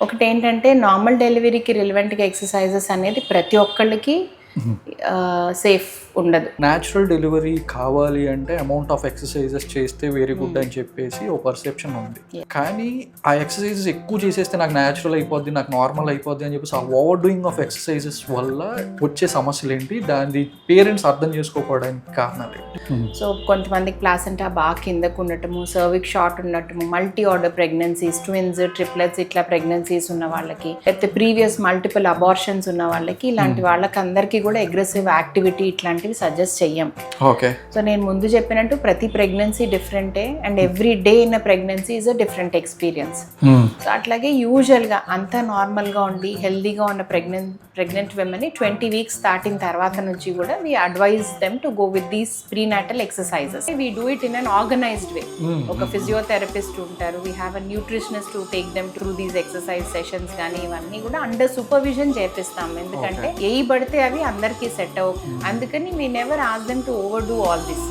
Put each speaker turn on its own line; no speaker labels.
ఒకటి ఏంటంటే నార్మల్ డెలివరీకి రిలవెంట్గా ఎక్సర్సైజెస్ అనేది ప్రతి ఒక్కళ్ళకి సేఫ్ ఉండదు.
న్యాచురల్ డెలివరీ కావాలి అంటే అమౌంట్ ఆఫ్ ఎక్సర్సైజెస్ చేస్తే వెరీ గుడ్ అని చెప్పేసి ఒక పర్సెప్షన్ ఉంది. కానీ ఆ ఎక్సర్సైజెస్ ఎక్కువ చేసేస్తే నాకు న్యాచురల్ అయిపోద్ది, నాకు నార్మల్ అయిపోద్ది అని చెప్పేసి ఆ ఓవర్ డూయింగ్ ఆఫ్ ఎక్సర్సైజెస్ వల్ల వచ్చే సమస్యలు ఏంటి, దాని పేరెంట్స్ అర్థం చేసుకోకపోవడానికి కారణాలు ఏంటి?
సో కొంతమందికి ప్లాసెంటా బాగా కిందకు ఉండటము, సర్విక్ షార్ట్ ఉండటము, multi order pregnancies, twins, triplets ఇట్లా ప్రెగ్నెన్సీస్ ఉన్న వాళ్ళకి, లేకపోతే ప్రీవియస్ మల్టిపుల్ అబార్షన్స్ ఉన్న వాళ్ళకి, ఇలాంటి వాళ్ళకి అందరికీ కూడా అగ్రెసివ్ యాక్టివిటీ ఇట్లాంటివి సజెస్ట్ చెయ్యం.
ఓకే.
సో నేను ముందు చెప్పినట్టు ప్రతి ప్రెగ్నెన్సీ డిఫరెంటే and every day in a pregnancy is a different experience. So అట్లాగే యూజువల్గా అంతా నార్మల్గా ఉండి హెల్దీగా ఉన్న ప్రెగ్నెంట్ విమెన్ని 20 వీక్స్ దాటిన తర్వాత నుంచి కూడా we advise them to go with these prenatal exercises. We do it in an organised way. ఒక ఫిజియోథెరపిస్ట్ ఉంటారు, we have a nutritionist to take them through these exercise sessions, కానీ ఇవన్నీ కూడా అండర్ సూపర్విజన్ చేపిస్తాం. ఎందుకంటే ఏ పడితే అవి అందరికీ సెట్ అవ్వవు. అందుకని we never ask them to overdo all this.